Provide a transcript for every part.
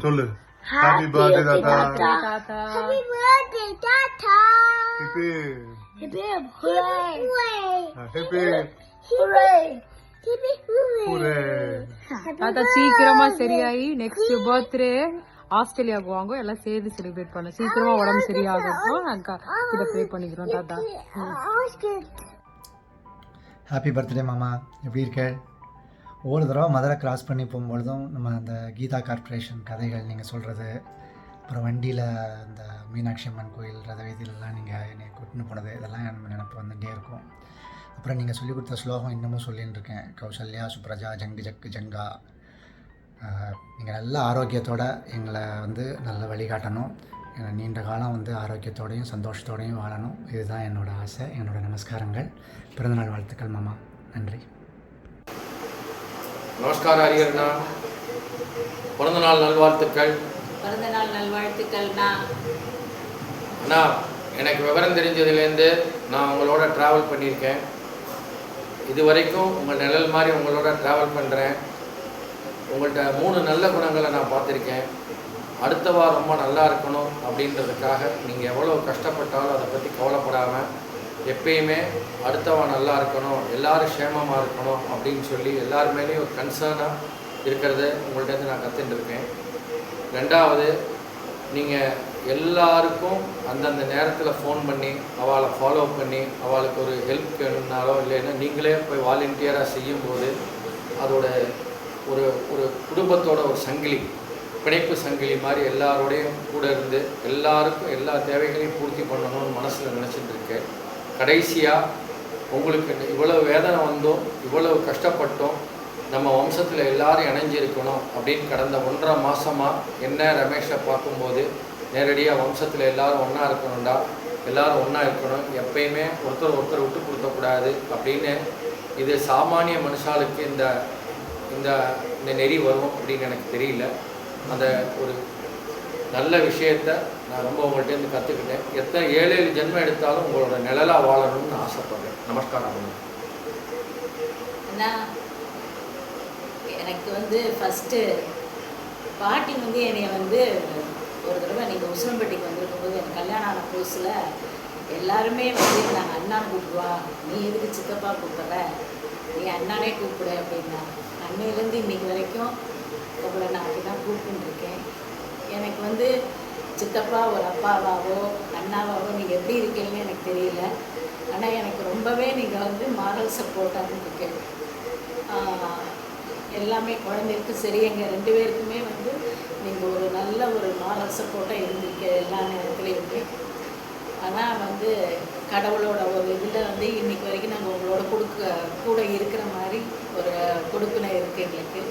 சொல்லு. Happy birthday தாத்தா. தாத்தா Happy birthday, Tata. Hippie Happy hooray. Hippie Hooray. Happy hooray. ஹூரே. தாத்தா சீக்கிரமா சரியாயி நெக்ஸ்ட் பர்த்டே ஆஸ்திரேலியாவுக்கு வாங்க, எல்லாம் சேர்ந்து செலிப்ரேட் பண்ண. சீக்கிரமா உடம்பு சரியாகட்டும். அக்கா இதை ப்ரே பண்ணிக்கிறோம் தாத்தா. ஹாப்பி பர்த்டே மாமா, எப்படி இருக்க? ஒவ்வொரு தடவை மதுரை கிராஸ் பண்ணி போகும்பொழுதும் நம்ம அந்த கீதா கார்ப்பரேஷன் கதைகள் நீங்கள் சொல்கிறது, அப்புறம் வண்டியில் அந்த மீனாட்சி அம்மன் கோயில் ரத வீதியிலலாம் நீங்கள் என்னை கூட்டின்னு போனது, இதெல்லாம் எனக்கு நினப்பு வந்துகிட்டே இருக்கும். அப்புறம் நீங்கள் சொல்லிக் கொடுத்த ஸ்லோகம் இன்னமும் சொல்லின்னு இருக்கேன். கௌசல்யா சுப்ரஜா ஜங்கு ஜக்கு ஜங்கா. நீங்கள் நல்ல ஆரோக்கியத்தோடு எங்களை வந்து நல்ல வழிகாட்டணும். நீண்ட காலம் வந்து ஆரோக்கியத்தோடையும் சந்தோஷத்தோடையும் வாழணும். இதுதான் என்னோடய ஆசை. என்னோடய நமஸ்காரங்கள். பிறந்தநாள் வாழ்த்துக்கள் மாமா. நன்றி. நமஸ்காரம் ஹரிகரண்ணா. பிறந்தநாள் நல்வாழ்த்துக்கள். பிறந்தநாள் நல்வாழ்த்துக்கள்ண்ணா. அண்ணா, எனக்கு விவரம் தெரிஞ்சதுலேருந்து நான் உங்களோட ட்ராவல் பண்ணியிருக்கேன். இது வரைக்கும் உங்கள் நிழல் மாதிரி உங்களோட ட்ராவல் பண்ணுறேன். உங்கள்கிட்ட 3 நல்ல குணங்களை நான் பார்த்துருக்கேன். அடுத்தவா ரொம்ப நல்லா இருக்கணும் அப்படின்றதுக்காக நீங்கள் எவ்வளோ கஷ்டப்பட்டாலும் அதை பற்றி கவலைப்படாமல் எப்பயுமே அடுத்தவா நல்லா இருக்கணும், எல்லோரும் க்ஷேமமாக இருக்கணும் அப்படின்னு சொல்லி எல்லார் மேலேயும் ஒரு கன்சர்னாக இருக்கிறத உங்கள்கிட்ட நான் கற்றுட்டுருக்கேன். 2வது, நீங்கள் எல்லாருக்கும் அந்தந்த நேரத்தில் ஃபோன் பண்ணி அவளை ஃபாலோ பண்ணி அவளுக்கு ஒரு ஹெல்ப் வேணும்னாலோ இல்லைன்னா நீங்களே போய் வாலண்டியராக செய்யும்போது அதோட ஒரு ஒரு குடும்பத்தோட ஒரு சங்கிலி, பிணைப்பு சங்கிலி மாதிரி எல்லாரோடையும் கூட இருந்து எல்லாருக்கும் எல்லா தேவைகளையும் பூர்த்தி பண்ணணும்னு மனசில் நினச்சிட்டு இருக்கேன். கடைசியாக உங்களுக்கு இவ்வளவு வேதனை வந்தோம், இவ்வளவு கஷ்டப்பட்டோம், நம்ம வம்சத்தில் எல்லாரும் இணைஞ்சிருக்கணும் அப்படின்னு கடந்த 1.5 மாதமாக என்ன ரமேஷை பார்க்கும்போது நேரடியாக வம்சத்தில் எல்லோரும் ஒன்றா இருக்கணும்டா, எல்லோரும் ஒன்றா இருக்கணும், எப்பயுமே ஒருத்தர் விட்டு கொடுக்கக்கூடாது அப்படின்னு. இது சாமானிய மனுஷாளுக்கு இந்த இந்த இந்த நெறி வரும் அப்படின்னு எனக்கு தெரியல. அந்த ஒரு நல்ல விஷயத்தை நான் ரொம்ப உங்கள்கிட்டேருந்து கற்றுக்கிட்டேன். எத்தனை 7 ஜென்மம் எடுத்தாலும் உங்களோட நிழலாக வாழணும்னு ஆசைப்படுறேன். நமஸ்காரம் அண்ணா, எனக்கு வந்து ஃபஸ்ட்டு பாட்டி வந்து என்னை வந்து ஒரு தடவை நீங்கள் உசிலம்பட்டிக்கு வந்திருக்கும்போது எனக்கு கல்யாணம் ஆன புதுசில் எல்லாருமே வந்து நாங்கள் அண்ணான்னு கூப்பிடுவா, நீ எதுக்கு சித்தப்பா கூப்பிட்ற, நீ அண்ணானே கூப்பிடு அப்படின்னா. அன்னையிலேருந்து இன்றைக்கி வரைக்கும் உங்களை நான் அப்படி தான் கூப்பிட்டுருக்கேன். எனக்கு வந்து சித்தப்பா ஒரு அப்பாவாவோ அண்ணாவாவோ நீங்கள் எப்படி இருக்கீங்கன்னு எனக்கு தெரியல. ஆனால் எனக்கு ரொம்பவே நீங்கள் வந்து மாரல் சப்போர்ட்டாக இருக்கேன். எல்லாமே குழந்தைக்கும் சரி, எங்கள் 2 பேருக்குமே வந்து நீங்கள் ஒரு நல்ல ஒரு மாரல் சப்போர்ட்டாக இருந்திருக்க எல்லா நேரத்துலேயுமே. ஆனால் வந்து கடவுளோட ஒரு இதில் வந்து இன்றைக்கி வரைக்கும் நாங்கள் உங்களோட கூட இருக்கிற மாதிரி ஒரு கொடுப்பினை இருக்குது எங்களுக்கு.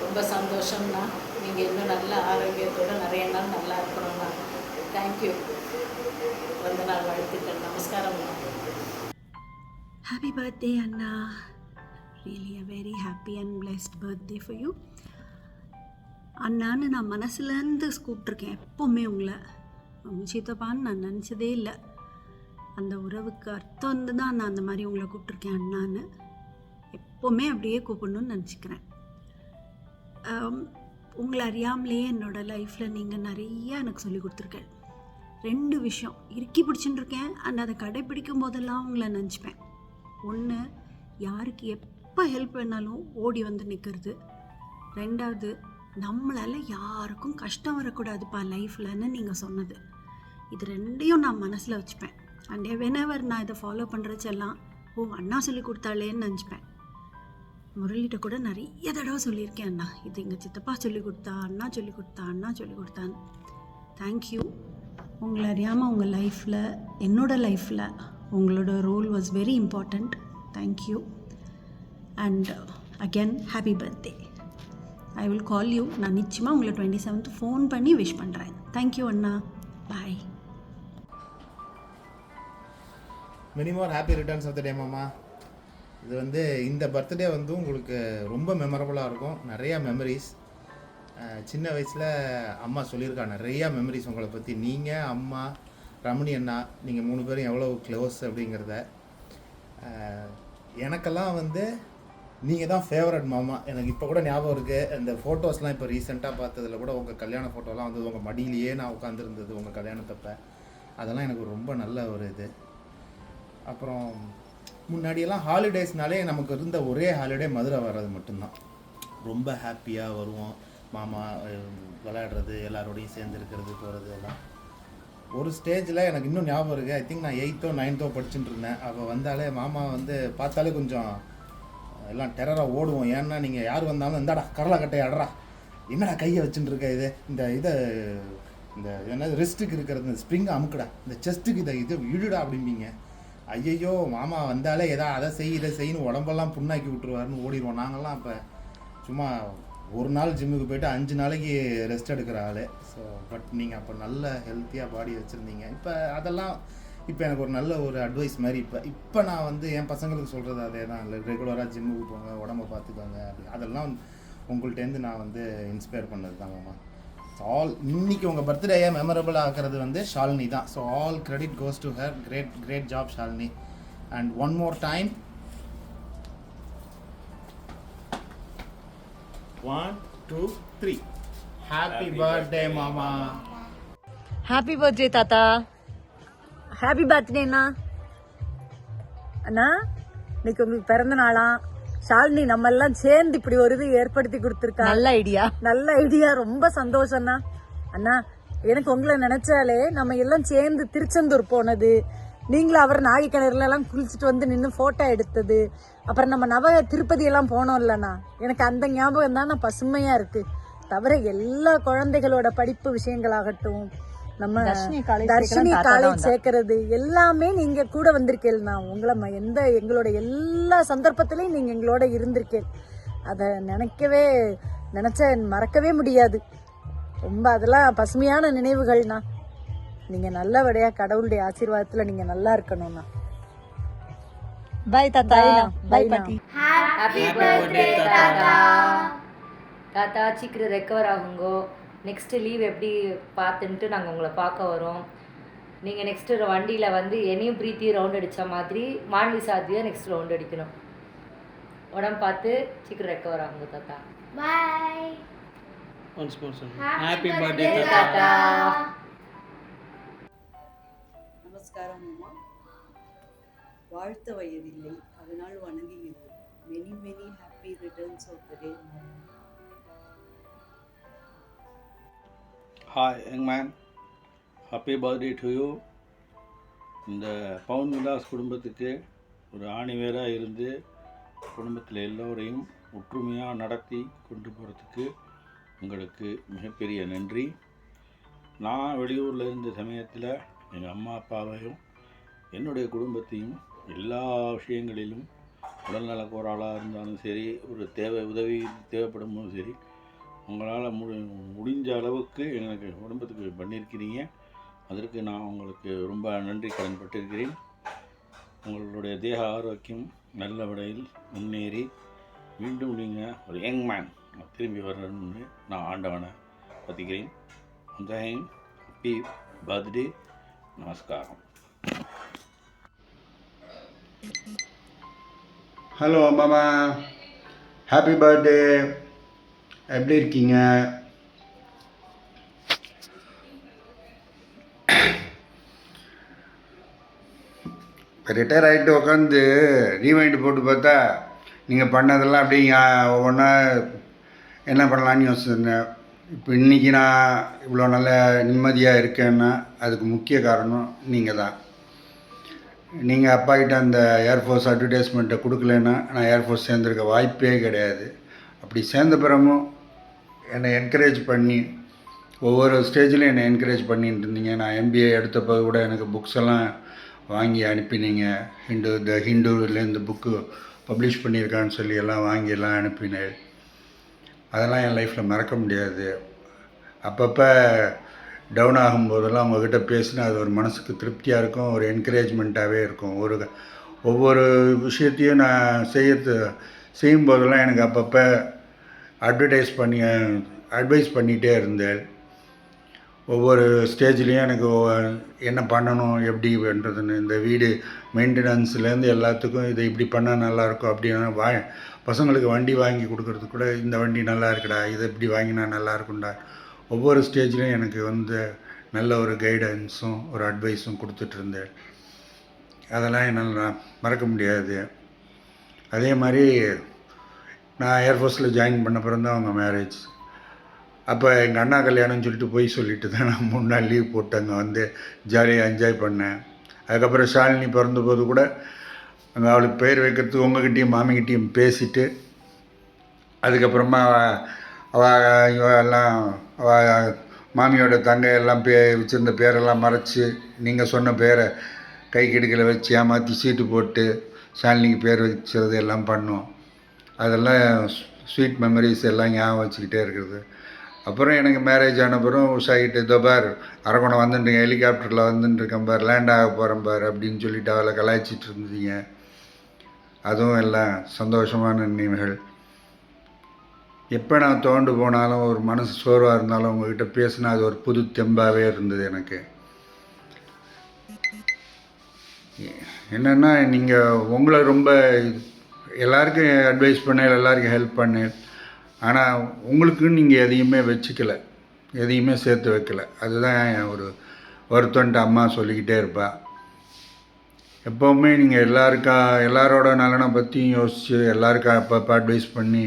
ரொம்ப சந்தோஷம்னா. நீங்கள் இன்னும் நல்ல ஆரோக்கியத்தோடு நிறைய நாள் நல்லா இருக்கணும்னா. தேங்க்யூ. பிறந்த நாள் வாழ்த்துக்கள். நமஸ்காரம். Happy birthday, Anna. Really a very happy and blessed birthday for you. அண்ணான்னு நான் மனசுலேருந்து கூப்பிட்ருக்கேன் எப்போவுமே உங்களை. உங்கள் சித்தப்பான்னு நான் நினச்சதே இல்லை. அந்த உறவுக்கு அர்த்தம் வந்து தான் நான் அந்த மாதிரி உங்களை கூப்பிட்ருக்கேன் அண்ணான்னு. எப்போவுமே அப்படியே கூப்பிடணுன்னு நினச்சிக்கிறேன். உங்களை அறியாமலேயே என்னோடய லைஃப்பில் நீங்கள் நிறையா எனக்கு சொல்லி கொடுத்துருக்கேன். 2 விஷயம் இறுக்கி பிடிச்சின்னு இருக்கேன். அண்ட் அதை கடைப்பிடிக்கும் போதெல்லாம் உங்களை நினச்சிப்பேன். 1, யாருக்கு எப்போ ஹெல்ப் வேணாலும் ஓடி வந்து நிற்கிறது. 2வது, நம்மளால் யாருக்கும் கஷ்டம் வரக்கூடாதுப்பா லைஃப்லன்னு நீங்கள் சொன்னது. இது 2யும் நான் மனசில் வச்சுப்பேன். அண்ட் வெனவர் நான் இதை ஃபாலோ பண்ணுறச்செல்லாம் அண்ணா சொல்லி கொடுத்தாளேன்னு நினச்சிப்பேன். முரளிகிட்ட கூட நிறைய தடவை சொல்லியிருக்கேன், அண்ணா இது எங்கள் சித்தப்பா சொல்லி கொடுத்தா, அண்ணா சொல்லி கொடுத்தா, அண்ணா சொல்லி கொடுத்தான்னு. தேங்க்யூ. உங்களை அறியாமல் உங்கள் லைஃப்பில், என்னோடய லைஃப்பில் உங்களோட role was very important. Thank you. And again happy birthday. I will call you. நான் நிச்சயமாக உங்களை 27th ஃபோன் பண்ணி விஷ் பண்ணுறேன். தேங்க்யூ அண்ணா. Bye. Many more happy returns of the day மாமா. இது வந்து இந்த பர்த்டே வந்து உங்களுக்கு ரொம்ப மெமரபுளாக இருக்கும். நிறையா மெமரிஸ். சின்ன வயசில் அம்மா சொல்லியிருக்கா நிறையா மெமரிஸ் உங்களை பற்றி. நீங்கள், அம்மா, ரமணி அண்ணா, நீங்கள் 3 பேரும் எவ்வளோ க்ளோஸ் அப்படிங்கிறத. எனக்கெல்லாம் வந்து நீங்கள் தான் ஃபேவரட் மாமா. எனக்கு இப்போ கூட ஞாபகம் இருக்குது, அந்த ஃபோட்டோஸ்லாம் இப்போ ரீசெண்டாக பார்த்ததில் கூட உங்கள் கல்யாண ஃபோட்டோலாம் வந்து உங்கள் மடியிலேயே நான் உட்காந்துருந்தது உங்கள் கல்யாணத்தப்ப. அதெல்லாம் எனக்கு ரொம்ப நல்ல ஒரு இது. அப்புறம் முன்னாடியெல்லாம் ஹாலிடேஸ்னாலே நமக்கு இருந்த ஒரே ஹாலிடே மதுரை வர்றது மட்டும்தான். ரொம்ப ஹாப்பியாக வருவோம், மாமா விளையாடுறது, எல்லாரோடையும் சேர்ந்து இருக்கிறது, போகிறது எல்லாம். ஒரு ஸ்டேஜில் எனக்கு இன்னும் ஞாபகம் இருக்குது, ஐ திங்க் நான் 8th or 9th படிச்சுட்டு இருந்தேன். அவள் வந்தாலே மாமா வந்து பார்த்தாலே கொஞ்சம் எல்லாம் டெரராக ஓடுவோம். ஏன்னா நீங்கள் யார் வந்தாலும் இந்தாடா கடலை கட்டையை அடறா, என்னடா கையை வச்சுட்டு இருக்க, இது இந்த என்னது ரிஸ்ட்டுக்கு இருக்கிறது இந்த ஸ்ப்ரிங்கை அமுக்குடா, இந்த செஸ்ட்டுக்கு இது இழுடா அப்படிம்பீங்க. ஐயையோ மாமா வந்தாலே அதை இதை செய்யணும் உடம்பெல்லாம் புண்ணாக்கி விட்டுருவாருன்னு ஓடிடுவோம். நாங்கள்லாம் அப்போ சும்மா ஒரு நாள் ஜிம்முக்கு போய்ட்டு 5 நாளைக்கு ரெஸ்ட் எடுக்கிற ஆள். ஸோ பட் நீங்கள் அப்போ நல்ல ஹெல்த்தியாக பாடி வச்சுருந்தீங்க. இப்போ எனக்கு ஒரு நல்ல ஒரு அட்வைஸ் மாதிரி இப்போ நான் வந்து என் பசங்களுக்கு சொல்கிறது அதே தான். இல்லை ரெகுலராக ஜிம்முக்கு போங்க, உடம்பை பார்த்துக்கோங்க, அப்படி அதெல்லாம் உங்கள்கிட்டேருந்து நான் வந்து இன்ஸ்பயர் பண்ணது தான் மாமா. இன்னைக்கு உங்கள் பர்த்டேயை மெமரபிள் ஆகிறது வந்து ஷாலினி தான். So all credit goes to her. Great job Shalini. And one more time 1 2 3 happy birthday mama. Happy birthday thatha. Happy பர்த்டேண்ணா. அண்ணா இன்னைக்கு உங்களுக்கு பிறந்த நாளா? ஷாலினி நம்ம எல்லாம் சேர்ந்து இப்படி ஒரு இது ஏற்படுத்தி கொடுத்துருக்கா. நல்ல ஐடியா. ரொம்ப சந்தோஷம்ண்ணா. அண்ணா எனக்கு உங்களை நினைச்சாலே நம்ம எல்லாம் சேர்ந்து திருச்செந்தூர் போனது, நீங்களும் அவர் நாகைக்கிணறுல எல்லாம் குளிச்சுட்டு வந்து நின்று போட்டோ எடுத்தது, அப்புறம் நம்ம திருப்பதி எல்லாம் போனோம் இல்லைண்ணா, எனக்கு அந்த ஞாபகம் தான் பசுமையா இருக்கு. தவிர எல்லா குழந்தைகளோட படிப்பு விஷயங்களாகட்டும், நம்ம தர்ஷினி காலேஜ் சேர்க்கறது எல்லாமே நீங்க கூட வந்திருக்கேன்னா. உங்களை எங்களோட எல்லா சந்தர்ப்பத்திலையும் நீங்க எங்களோட இருந்திருக்கேன். அதை நினைச்ச மறக்கவே முடியாது. ரொம்ப அதெல்லாம் பசுமையான நினைவுகள்ண்ணா. நீங்க நல்லபடியா கடவுளுடைய ஆசீர்வாதத்துல நீங்க நல்லா இருக்கணும்ண்ணா. பாய் தாத்தா. பாய் பாட்டி. Happy birthday, Tata. தாத்தா சீக்கிரம் ரெக்கவர் ஆகுங்கோ. நெக்ஸ்ட்டு லீவ் எப்படி பார்த்துன்ட்டு நாங்கள் உங்களை பார்க்க வரோம். நீங்கள் நெக்ஸ்ட்டு வண்டியில் வந்து என்னையும் பிரீத்தி ரவுண்ட் அடித்த மாதிரி மான்வி சாத்தியை நெக்ஸ்ட் ரவுண்ட் அடிக்கணும். உடம்பு பார்த்து சீக்கிரம் ரெக்கவர் ஆகுங்க தாத்தா. Bye. Once more, sir. Happy birthday, Tata. நமஸ்காரம் அம்மா. வாழ்த்த வயதில்லை, அதனால் வணங்குகிறோம். Many many happy returns of the day. Hi, young man. Happy birthday to you. இந்த பவுன் விலாஸ் குடும்பத்துக்கு ஒரு ஆணிவேராக இருந்து குடும்பத்தில் எல்லோரையும் ஒற்றுமையாக நடத்தி கொண்டு போகிறதுக்கு உங்களுக்கு மிகப்பெரிய நன்றி. நான் வெளியூரில் இருந்த சமயத்தில் எங்கள் அம்மா அப்பாவையும் என்னுடைய குடும்பத்தையும் எல்லா விஷயங்களிலும் உடல்நல கோளாறாக இருந்தாலும் சரி, ஒரு உதவி தேவைப்படும் போதும் சரி, உங்களால் முடிஞ்ச அளவுக்கு எனக்கு குடும்பத்துக்கு பண்ணியிருக்கிறீங்க. அதற்கு நான் உங்களுக்கு ரொம்ப நன்றி கடன்பட்டிருக்கிறேன். உங்களுடைய தேக ஆரோக்கியம் நல்ல வழியில் முன்னேறி மீண்டும் நீங்கள் ஒரு யங் மேன் திரும்பி வரணும்னு நான் ஆண்டவனை பற்றிக்கிறேன். ஜெயின் ஹாப்பி பர்த்டே. நமஸ்காரம். ஹலோ மாமா, ஹாப்பி பர்த்டே. எப்படி இருக்கீங்க? இப்போ ரிட்டையர் ஆகிட்டு உட்காந்து ரீவைண்ட் போட்டு பார்த்தா நீங்கள் பண்ணதெல்லாம் அப்படிங்க ஒவ்வொன்றா என்ன பண்ணலான்னு யோசிச்சிருந்தேன். இப்போ இன்றைக்கி நான் இவ்வளோ நல்ல நிம்மதியாக இருக்கேன்னா அதுக்கு முக்கிய காரணம் நீங்கள் தான். நீங்கள் அப்பாக்கிட்ட அந்த ஏர்ஃபோர்ஸ் அட்வர்டைஸ்மெண்ட்டை கொடுக்கலன்னா நான் ஏர்ஃபோர்ஸ் சேர்ந்துருக்க வாய்ப்பே கிடையாது. அப்படி சேர்ந்த பிறமும் என்னை என்கரேஜ் பண்ணி ஒவ்வொரு ஸ்டேஜ்லையும் என்னை என்கரேஜ் பண்ணிட்டு இருந்தீங்க. நான் MBA எடுத்தப்போ கூட எனக்கு புக்ஸ் எல்லாம் வாங்கி அனுப்பினீங்க. ஹிந்துலேருந்து புக்கு பப்ளிஷ் பண்ணியிருக்கான்னு சொல்லி எல்லாம் வாங்கி எல்லாம் அனுப்பினேன். அதெல்லாம் என் லைஃப்பில் மறக்க முடியாது. அப்பப்போ டவுன் ஆகும்போதெல்லாம் உங்கள்கிட்ட பேசினா அது ஒரு மனசுக்கு திருப்தியாக இருக்கும், ஒரு என்கரேஜ்மெண்ட்டாகவே இருக்கும். ஒவ்வொரு விஷயத்தையும் நான் செய்யும்போதெல்லாம் எனக்கு அப்பப்போ அட்வைஸ் பண்ணிகிட்டே இருந்தேன். ஒவ்வொரு ஸ்டேஜ்லேயும் எனக்கு என்ன பண்ணணும், எப்படி பண்ணுறதுன்னு, இந்த வீடு மெயின்டெனன்ஸ்லேருந்து எல்லாத்துக்கும் இதை இப்படி பண்ணால் நல்லாயிருக்கும் அப்படின்னா பசங்களுக்கு வண்டி வாங்கி கொடுக்கறது கூட இந்த வண்டி நல்லா இருக்குடா, இதை இப்படி வாங்கினா நல்லா இருக்கும்டா. ஒவ்வொரு ஸ்டேஜ்லேயும் எனக்கு வந்து நல்ல ஒரு கைடன்ஸும் ஒரு அட்வைஸும் கொடுத்துட்ருந்தேன். அதெல்லாம் என்னால் மறக்க முடியாது. அதே மாதிரி நான் ஏர்ஃபோர்ஸில் ஜாயின் பண்ண பிறந்தான் அவங்க மேரேஜ். அப்போ எங்கள் அண்ணா கல்யாணம்னு சொல்லிட்டு போய் சொல்லிட்டு தான் நான் 3 நாள் லீவ் போட்டு அங்கே வந்து ஜாலியாக என்ஜாய் பண்ணேன். அதுக்கப்புறம் ஷாலினி பிறந்தபோது கூட அங்கே அவளுக்கு பேர் வைக்கிறதுக்கு உங்ககிட்டையும் மாமிக்கிட்டேயும் பேசிட்டு அதுக்கப்புறமா அவள் மாமியோட தங்கை எல்லாம் வச்சுருந்த பேரெல்லாம் மறைச்சி நீங்கள் சொன்ன பேரை கை கிடுக்கில் வச்சு ஏமாற்றி சீட்டு போட்டு ஷாலினிக்கு பேர் வச்சுறது எல்லாம் பண்ணோம். அதெல்லாம் ஸ்வீட் மெமரிஸ் எல்லாம் ஞாபகம் வச்சுக்கிட்டே இருக்குது. அப்புறம் எனக்கு மேரேஜ் ஆன பிறகு உஷாகிட்டு இதோ பார் அரக்கோணம் வந்துட்டுருக்கேன், ஹெலிகாப்டரில் வந்துட்டுருக்கேன் பார், லேண்ட் ஆக போகிறேன் பார் அப்படின்னு சொல்லிட்டு அவளை கலாய்ச்சிட்டு இருந்தீங்க. அதுவும் எல்லாம் சந்தோஷமான நினைவுகள். எப்போ நான் தோண்டு போனாலும் ஒரு மனசு சோர்வாக இருந்தாலும் உங்கள்கிட்ட பேசினா அது ஒரு புது தெம்பாகவே இருந்தது எனக்கு. என்னென்னா நீங்கள் உங்களை ரொம்ப எல்லாருக்கும் அட்வைஸ் பண்ண, எல்லாருக்கும் ஹெல்ப் பண்ண, ஆனால் உங்களுக்குன்னு நீங்கள் எதையுமே வச்சுக்கலை, எதையுமே சேர்த்து வைக்கலை. அதுதான் ஒரு வருத்தம்ன்ட்டு அம்மா சொல்லிக்கிட்டே இருப்பா. எப்போவுமே நீங்கள் எல்லாரோட நலனை பற்றியும் யோசித்து எல்லாருக்கும் அப்பப்போ அட்வைஸ் பண்ணி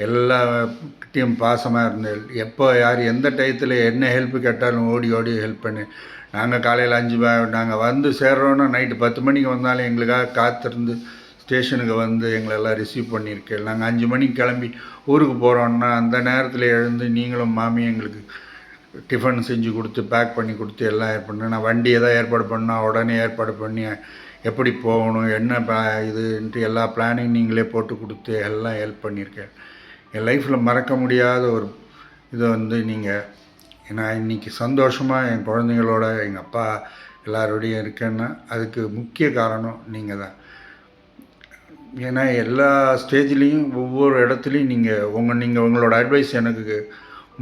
எல்லாக்கிட்டையும் பாசமாக இருந்தேன். எப்போ யார் எந்த டயத்தில் என்ன ஹெல்ப்பு கேட்டாலும் ஓடி ஓடி ஹெல்ப் பண்ணி நாங்கள் காலையில் 5 நாங்கள் வந்து சேர்றோன்னா நைட்டு 10 மணிக்கு வந்தாலும் எங்களுக்காக காத்திருந்து ஸ்டேஷனுக்கு வந்து எங்களெல்லாம் ரிசீவ் பண்ணியிருக்கேன். நாங்கள் 5 மணிக்கு கிளம்பி ஊருக்கு போகிறோன்னா அந்த நேரத்தில் எழுந்து நீங்களும் மாமியும் எங்களுக்கு டிஃபன் செஞ்சு கொடுத்து பேக் பண்ணி கொடுத்து எல்லாம் ஏற்பாடு. நான் வண்டி எதாவது ஏற்பாடு பண்ணால் உடனே ஏற்பாடு பண்ணி எப்படி போகணும் என்ன இதுன்ட்டு எல்லா பிளானிங் நீங்களே போட்டு கொடுத்து எல்லாம் ஹெல்ப் பண்ணியிருக்கேன். என் லைஃப்பில் மறக்க முடியாத ஒரு இதை வந்து நீங்கள் நான் இன்றைக்கி சந்தோஷமாக என் குழந்தைங்களோட எங்கள் அப்பா எல்லாரோடையும் இருக்கேன்னா அதுக்கு முக்கிய காரணம் நீங்கள் தான். ஏன்னா எல்லா ஸ்டேஜ்லேயும் ஒவ்வொரு இடத்துலையும் நீங்கள் உங்களோட அட்வைஸ் எனக்கு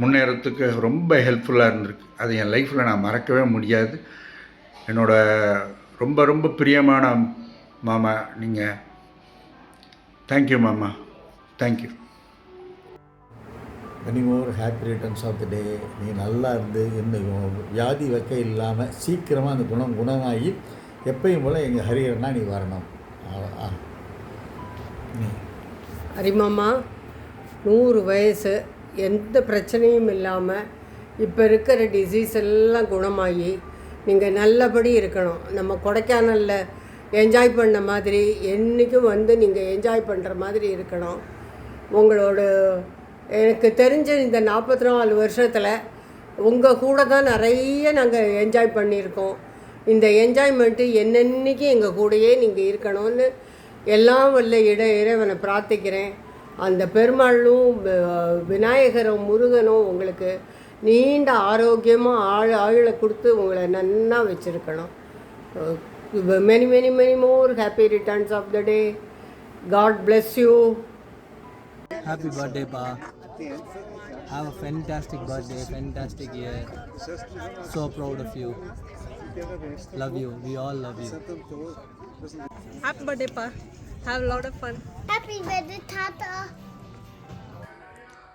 முன்னேறத்துக்கு ரொம்ப ஹெல்ப்ஃபுல்லாக இருந்திருக்கு. அது என் லைஃப்பில் நான் மறக்கவே முடியாது. என்னோட ரொம்ப ரொம்ப பிரியமான மாமா நீங்கள். தேங்க்யூ மாமா, thank you. Many more happy returns of the day. நீ நல்லா இருந்து இந்த வியாதி வைக்க இல்லாமல் சீக்கிரமாக அந்த குணமாகி எப்பயும் போல் எங்கள் ஹரிஹரனா நீ வரணும். ஹரிமாமா 100 வயசு, எந்த பிரச்சனையும் இல்லாமல் இப்போ இருக்கிற டிசீஸ் எல்லாம் குணமாகி நீங்கள் நல்லபடி இருக்கணும். நம்ம கொடைக்கானலில் என்ஜாய் பண்ண மாதிரி என்றைக்கும் வந்து நீங்கள் என்ஜாய் பண்ணுற மாதிரி இருக்கணும். உங்களோட எனக்கு தெரிஞ்ச இந்த 44 வருஷத்தில் உங்கள் கூட தான் நிறைய நாங்கள் என்ஜாய் பண்ணியிருக்கோம். இந்த என்ஜாய்மெண்ட்டு என்னென்னைக்கும் எங்கள் கூடயே நீங்கள் இருக்கணும்னு எல்லாம் வல்ல இறைவனை பிரார்த்திக்கிறேன். அந்த பெருமாளும் விநாயகரும் முருகனும் உங்களுக்கு நீண்ட ஆரோக்கியமாக ஆயுளை கொடுத்து உங்களை நன்னா வச்சுருக்கணும். Many many many more happy returns of the day. God bless you. Happy birthday, Pa. Have a fantastic birthday, fantastic year. So proud of you. Love you. We all love you. Happy birthday, Pa. Have a lot of fun. Happy birthday, Tata.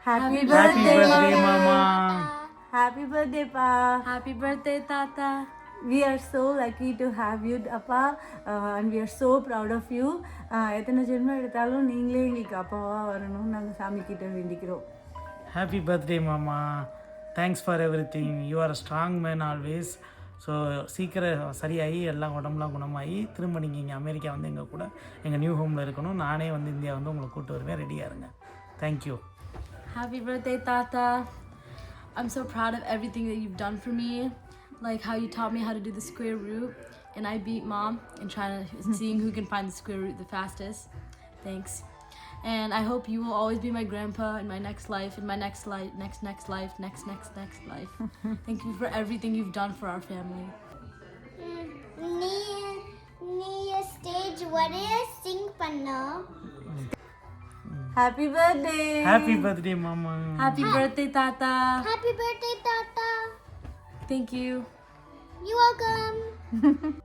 Happy birthday, Mama. Happy birthday, Pa. Happy birthday, Tata. We are so lucky to have you, Appa, and we are so proud of you. எத்தனை ஜென்மம் எடுத்தாலும் நீங்களே எங்களுக்கு அப்பாவாக வரணும்னு நாங்கள் சாமி கிட்ட வேண்டிக்கிறோம். Happy birthday, Mama. Thanks for everything. You are a strong man always. So சீக்கிரம் சரியாகி எல்லாம் உடம்புலாம் குணமாகி திரும்ப நீங்கள் இங்கே அமெரிக்கா வந்து எங்கள் கூட எங்கள் நியூ ஹோமில் இருக்கணும். நானே வந்து இந்தியா வந்து உங்களை கூப்பிட்டு வருவேன். ரெடியாக இருங்க. Thank you. Happy birthday, Tata. I'm so proud of everything that you've done for me. Like how you taught me how to do the square root, and I beat Mom in trying to seeing who can find the square root the fastest. Thanks. And I hope you will always be my grandpa in my next life, in my next life, next life, next life. Thank you for everything you've done for our family. நீ stage ஒரே சிங் பண்ணா. Happy birthday. Happy birthday, Mama. Happy birthday, Tata. Happy birthday, Tata. Thank you. You're welcome.